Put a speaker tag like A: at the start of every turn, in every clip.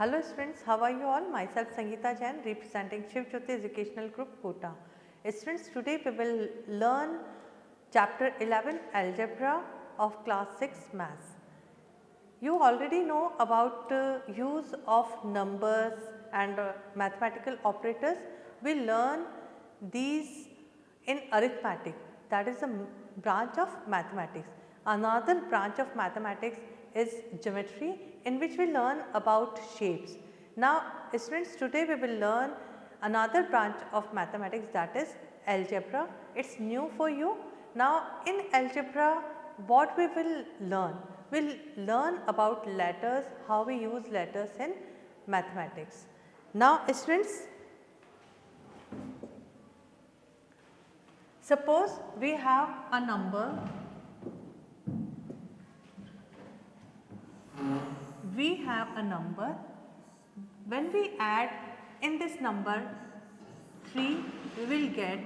A: Hello students, how are you all? Myself Sangeeta Jain representing Shiv Jyoti Educational Group Kota. Students, today we will learn chapter 11 Algebra of class 6 Maths. You already know about use of numbers and mathematical operators. We learn these in arithmetic, that is a branch of mathematics. Another branch of mathematics is geometry, in which we learn about shapes. Now students, today we will learn another branch of mathematics, that is algebra. It is new for you. Now in algebra what we will learn? We will learn about letters, how we use letters in mathematics. Now students, suppose we have a number, when we add in this number 3, we will get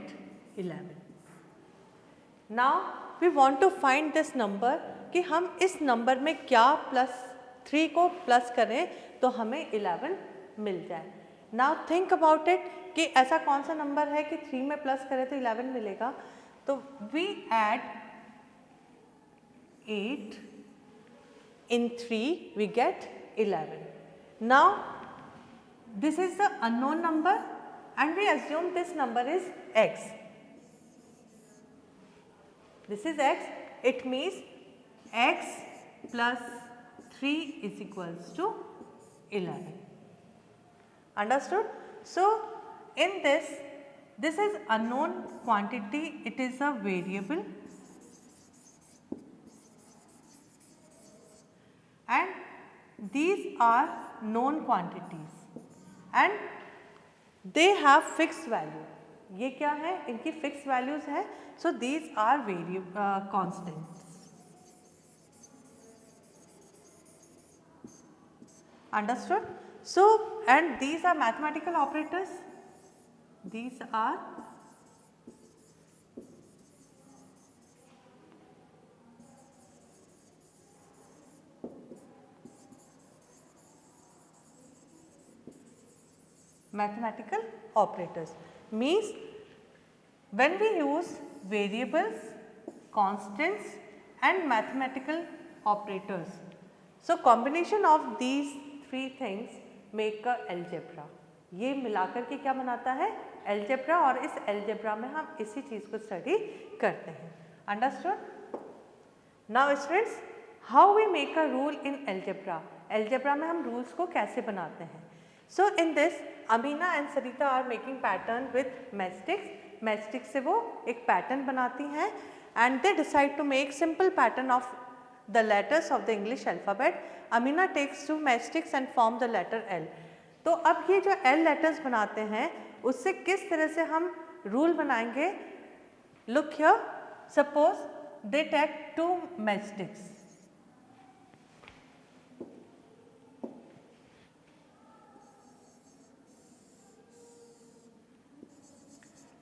A: 11. Now we want to find this number कि हम इस number में क्या plus 3 को plus करें तो हमें 11 मिल जाए. नाउ थिंक अबाउट इट कि ऐसा कौन सा नंबर है कि 3 में प्लस करें तो 11 मिलेगा. तो we add 8 in 3 we get 11. Now this is the unknown number and we assume this number is x. This is x, it means x plus 3 is equals to 11. Understood? So in this is unknown quantity, it is a variable and these are known quantities and they have fixed value. ये क्या है? इनकी fixed values है. So these are variable constants. Understood? So and these are mathematical operators. These are mathematical operators. Means when we use variables, constants and mathematical operators, so combination of these three things make a algebra. ये मिलाकर के क्या बनाता है? algebra. और इस algebra में हम इसी चीज़ को स्टडी करते हैं. Understood? Now students, how we make a rule in algebra? algebra में हम rules को कैसे बनाते हैं? So in this, Amina and Sarita are making pattern with matchsticks. Matchsticks से वो एक pattern बनाती हैं and they decide to make simple pattern of the letters of the English alphabet. Amina takes two matchsticks and form the letter L. तो अब ये जो L letters बनाते हैं उससे किस तरह से हम rule बनाएंगे? Look here, suppose they take two matchsticks.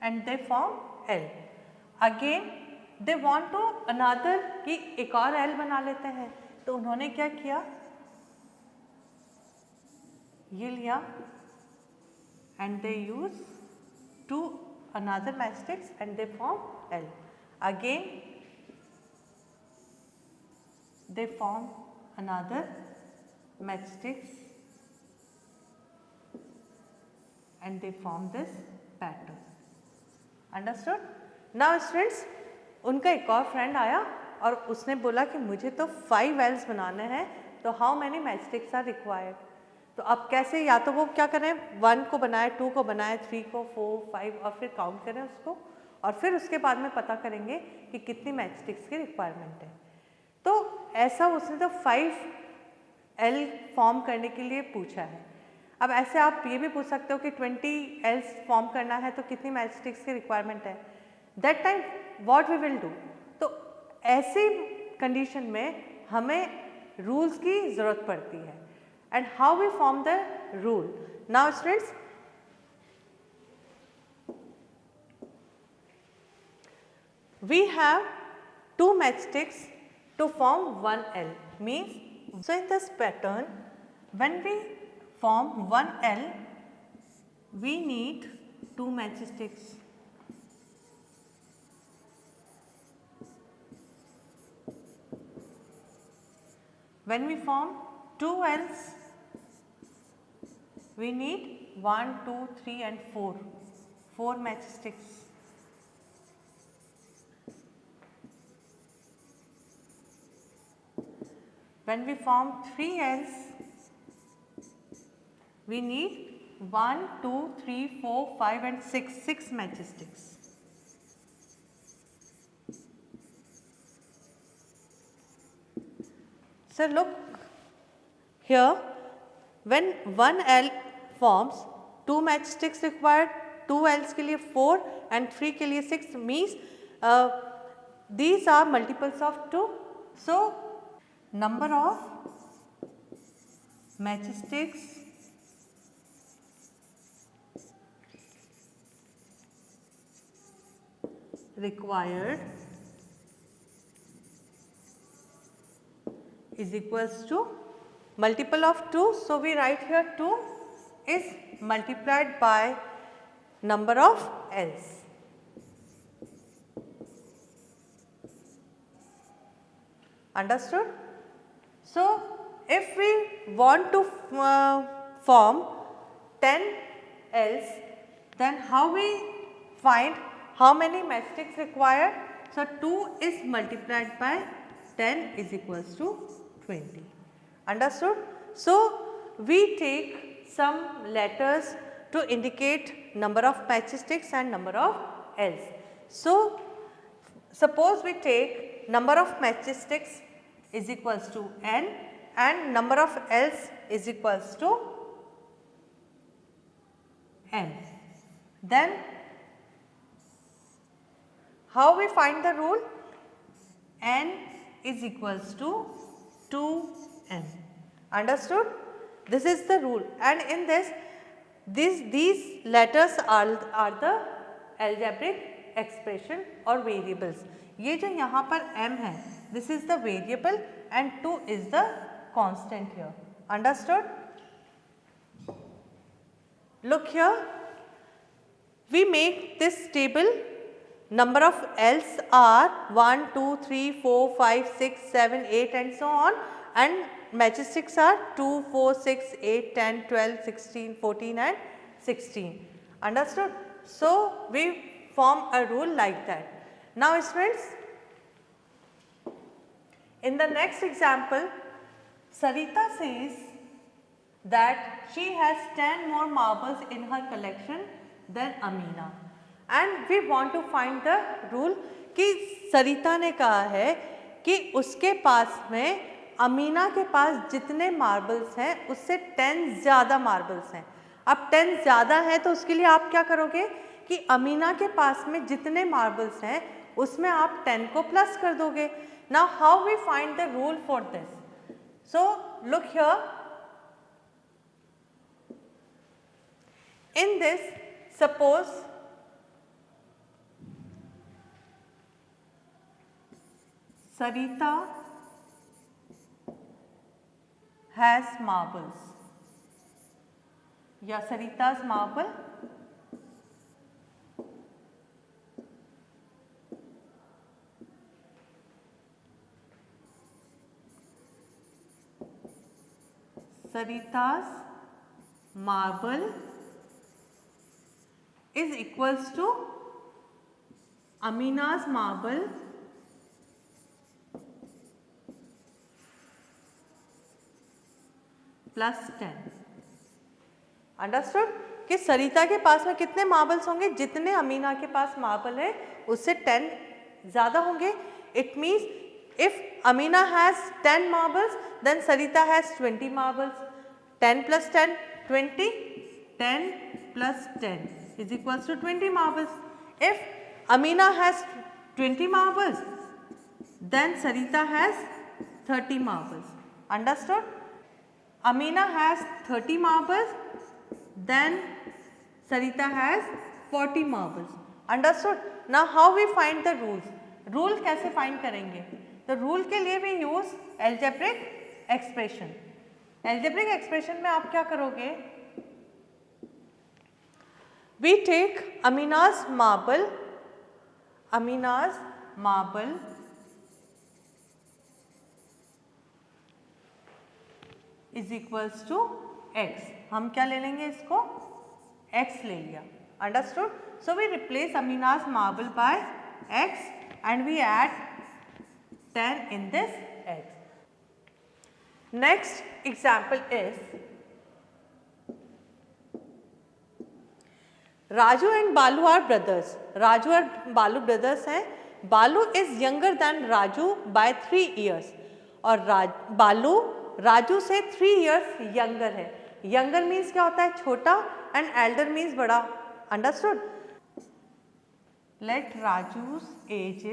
A: And they form L. Again they want to another कि एक और L बना लेते हैं. तो उन्होंने क्या किया? ये लिया and they use two another matchsticks and they form L. Again they form another matchsticks and they form this pattern. Understood? Now students, उनका एक और फ्रेंड आया और उसने बोला कि मुझे तो 5 L's बनाने हैं, तो how many matchsticks are required. तो अब कैसे, या तो वो क्या करें, 1 को बनाए, 2 को बनाए, 3 को, 4, 5 और फिर काउंट करें उसको और फिर उसके बाद में पता करेंगे कि कितनी मैचस्टिक्स की रिक्वायरमेंट है. तो ऐसा उसने तो 5 L फॉर्म करने के लिए पूछा है. अब ऐसे आप ये भी पूछ सकते हो कि 20 L's फॉर्म करना है तो कितनी मैचस्टिक्स की रिक्वायरमेंट है. That time what we will do, तो ऐसी कंडीशन में हमें रूल्स की ज़रूरत पड़ती है. And how we form the rule? Now students, we have 2 matchsticks to form 1 L. Means, so in this pattern, when we form 1L, we need 2 matchsticks. When we form 2Ls, we need 1, 2, 3 and 4 matchsticks. When we form 3Ls, we need 1, 2, 3, 4, 5 and 6 matchsticks. So look here, when 1L forms 2 matchsticks required, 2Ls के लिए 4 and 3 के लिए 6 means these are multiples of 2. So number of matchsticks required is equals to multiple of 2. So we write here 2 is multiplied by number of L's. Understood? So if we want to form 10 L's, then how we find how many matchsticks required? So 2 is multiplied by 10 is equals to 20. Understood? So we take some letters to indicate number of matchsticks and number of L's. So suppose we take number of matchsticks is equals to n and number of L's is equals to n. Then how we find the rule? N is equals to 2m. Understood? This is the rule, and in this these letters are the algebraic expression or variables. ये जो यहाँ पर m है, this is the variable and 2 is the constant here. Understood? Look here, we make this table. Number of L's are 1, 2, 3, 4, 5, 6, 7, 8 and so on, and matchsticks are 2, 4, 6, 8, 10, 12, 16, 14 and 16. Understood? So we form a rule like that. Now students, in the next example, Sarita says that she has 10 more marbles in her collection than Amina. And we want to find the rule कि सरिता ने कहा है कि उसके पास में अमीना के पास जितने marbles हैं उससे 10 ज़्यादा मार्बल्स हैं. अब 10 ज़्यादा है तो उसके लिए आप क्या करोगे कि अमीना के पास में जितने मार्बल्स हैं उसमें आप 10 को प्लस कर दोगे. Now how we find the rule for this? So look here, in this suppose Sarita has marbles या Sarita's marble is equals to Amina's marble plus 10. Understood कि सरिता के पास में कितने मार्बल्स होंगे, जितने अमीना के पास मार्बल है उससे 10 ज़्यादा होंगे. It means if Amina has 10 marbles then Sarita has 20 marbles. 10 plus 10 20, 10 plus 10 is equals to 20 marbles. If Amina has 20 marbles then Sarita has 30 marbles. Understood? Amina has 30 marbles, then Sarita has 40 marbles. Understood? Now how we find the rules? Rule कैसे find करेंगे? The rule के लिए we use algebraic expression. Algebraic expression में आप क्या करोगे, we take Amina's marble is equals to x। हम क्या ले लेंगे, इसको x ले लिया, understood. So we replace Amina's marble by x and we add 10 in this x. Next example is Raju and Balu are brothers. Raju और बालू brothers हैं। बालू is younger than Raju by 3 years और बालू राजू से 3 years younger है। younger means क्या होता है, छोटा, and elder means बड़ा, understood। Let Raju's age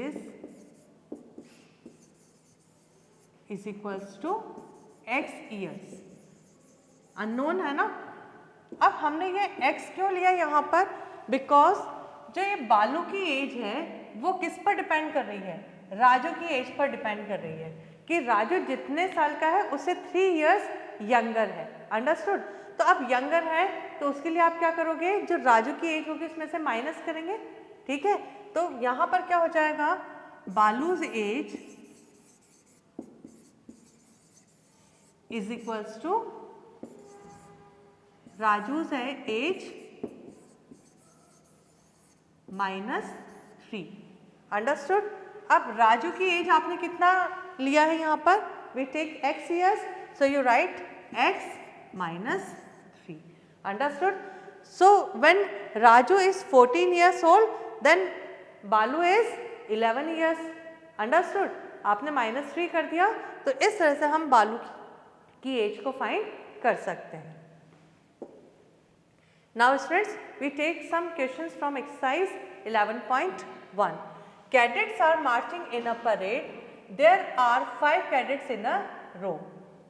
A: is equals to x years। Unknown है ना। अब हमने ये x क्यों लिया यहाँ पर, बिकॉज जो ये बालू की एज है वो किस पर डिपेंड कर रही है, राजू की एज पर डिपेंड कर रही है कि राजू जितने साल का है उससे 3 years यंगर है, अंडरस्टूड। तो अब यंगर है तो उसके लिए आप क्या करोगे, जो राजू की एज होगी उसमें से माइनस करेंगे, ठीक है। तो यहाँ पर क्या हो जाएगा, Balu's age is equals to Raju's है एज -3, अंडरस्टूड। अब राजू की एज आपने कितना लिया है यहाँ पर, we take x years, so you write x -3, understood। So when Raju is 14 years old, then Balu is 11 years, understood। आपने -3 कर दिया, तो इस तरह से हम बालू की एज को फाइंड कर सकते हैं। Now students, we take some questions from exercise 11.1. Cadets are marching in a parade. There are 5 cadets in a row.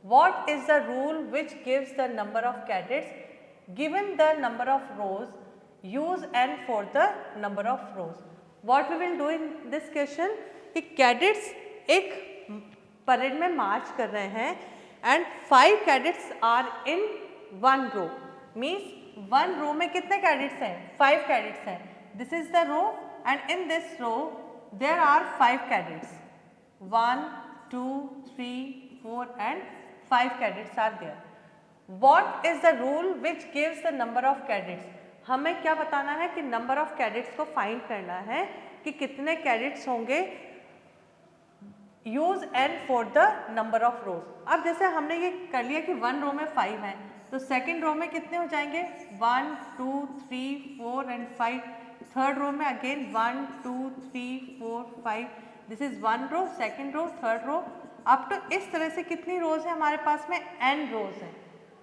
A: What is the rule which gives the number of cadets? Given the number of rows, use n for the number of rows. What we will do in this question? कि cadets एक parade में मार्च कर रहे हैं and 5 cadets are in one row. Means one row में कितने cadets हैं, 5 cadets हैं। This is the row and in this row there are 5 cadets, 1 2 3 4 and 5 cadets are there. What is the rule which gives the number of cadets? हमें क्या बताना है कि number of cadets को फाइंड करना है कि कितने कैडेट्स होंगे। Use n for the number of rows. अब जैसे हमने ये कर लिया कि 1 रो में 5 हैं, तो सेकेंड रो में कितने हो जाएंगे, 1 2 3 4 एंड 5। थर्ड रो में again 1 2 3 4 5। This is 1 row, second row, third row, up to इस तरह से कितनी रोज है हमारे पास में, n रोज हैं,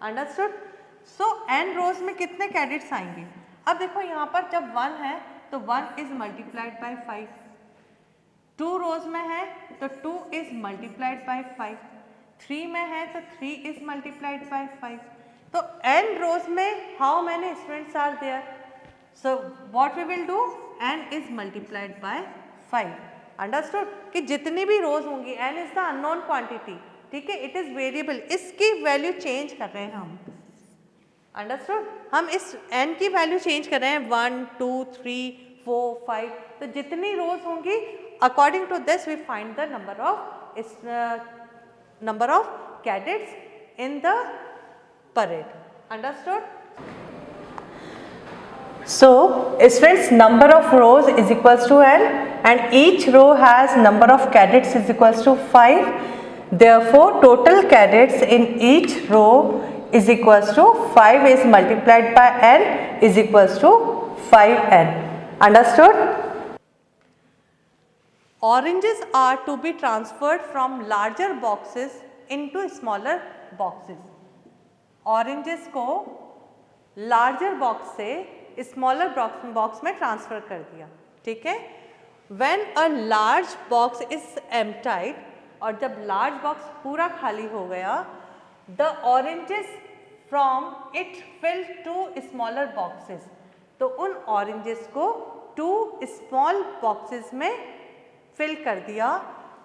A: अंडरस्टूड। सो n रोज में कितने कैडेट्स आएंगे। अब देखो यहाँ पर जब 1 है तो 1 इज मल्टीप्लाइड बाई 5, 2 रोज में है तो 2 इज मल्टीप्लाइड बाई 5, 3 में है तो 3 इज मल्टीप्लाइड बाई 5। तो n रोज में how many students are there, so what we will do, n is multiplied by 5, understood. कि जितनी भी रोज होंगी, n is the unknown quantity, ठीक है, इट इज वेरिएबल, इसकी वैल्यू चेंज कर रहे हैं हम, अंडरस्टूड। हम इस n की वैल्यू चेंज कर रहे हैं, 1 2 3 4 5। तो जितनी रोज होंगी according to this we find the number of cadets in the parade, understood। So students, number of rows is equals to n and each row has number of cadets is equals to 5. Therefore total cadets in each row is equals to 5 is multiplied by n is equals to 5n, understood। Oranges are to be transferred from larger boxes into smaller boxes। Oranges को larger box से smaller box में transfer कर दिया, ठीक है। When a large box is emptied, और जब large box पूरा खाली हो गया, the oranges from it fill 2 smaller boxes, तो उन ऑरेंजेस को 2 स्मॉल बॉक्सेस में फिल कर दिया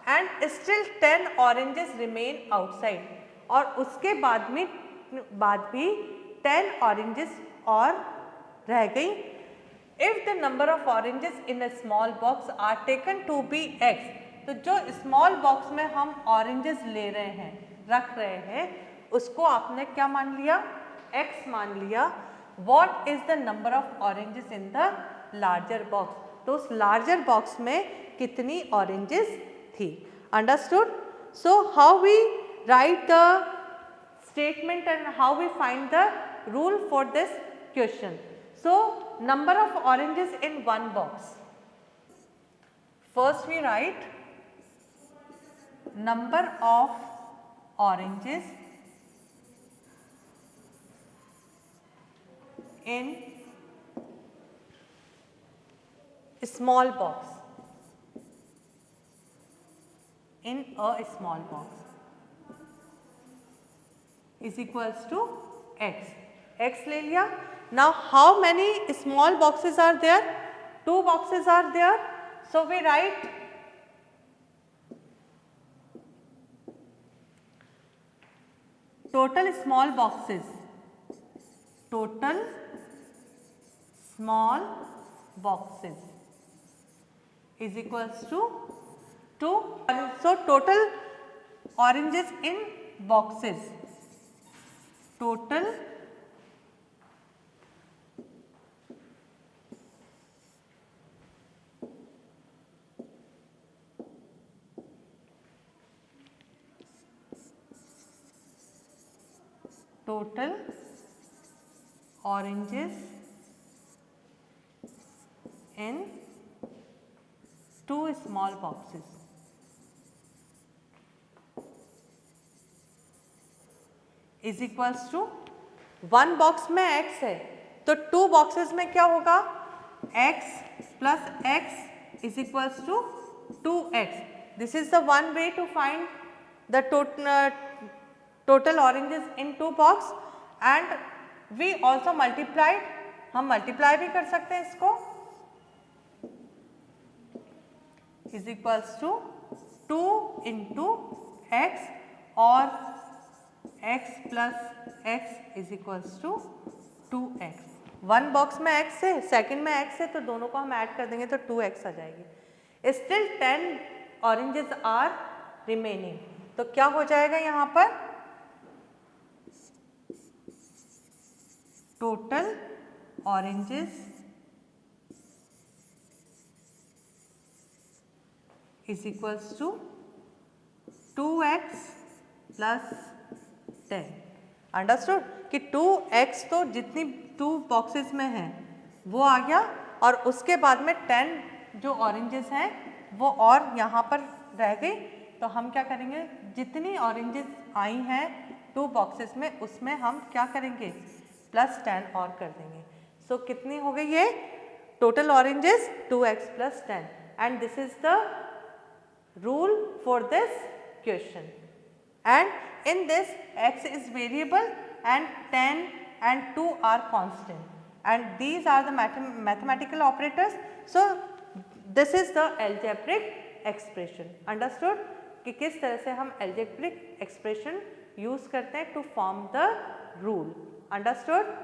A: and still 10 oranges remain outside. और उसके बाद भी 10 ऑरेंजेस और रह गई। If the number of oranges in a small box are taken to be x, तो जो स्मॉल बॉक्स में हम ऑरेंजेस ले रहे हैं, रख रहे हैं, उसको आपने क्या मान लिया, x मान लिया। What is the number of oranges in the larger box, तो उस लार्जर बॉक्स में कितनी ऑरेंजेस थी। Understood. So how we write the statement and how we find the rule for this question. So number of oranges in one box. First we write number of oranges in a small box, in a small box is equals to x. x ले लिया. Now how many small boxes are there? 2 boxes are there. So we write total small boxes. Total small boxes is equals to 2. So total oranges in boxes. Total oranges in 2 small boxes is equals to 1 box में x है तो 2 boxes में क्या होगा, x plus x is equals to 2x. This is the one way to find the total oranges in 2 box and we also multiplied. हम multiply भी कर सकते हैं इसको. Is equals to 2 into x और x plus x is equals to 2x. 1 box में x है, second में x है, तो दोनों को हम ऐड कर देंगे तो 2x आ जाएगी. Still 10 oranges are remaining. तो क्या हो जाएगा यहाँ पर, total oranges is equals to 2x plus 10. Understood कि 2x तो जितनी 2 बॉक्सेस में है वो आ गया और उसके बाद में 10 जो ऑरेंजेस हैं वो और यहाँ पर रह गई. तो हम क्या करेंगे, जितनी ऑरेंजेस आई हैं 2 बॉक्सेस में उसमें हम क्या करेंगे, प्लस 10 और कर देंगे. सो कितनी हो गई ये total oranges 2x plus 10. And this is the rule for this question. And in this x is variable and 10 and 2 are constant and these are the mathematical operators. So this is the algebraic expression. Understood कि किस तरह से हम algebraic expression use करते हैं to form the rule. Understood.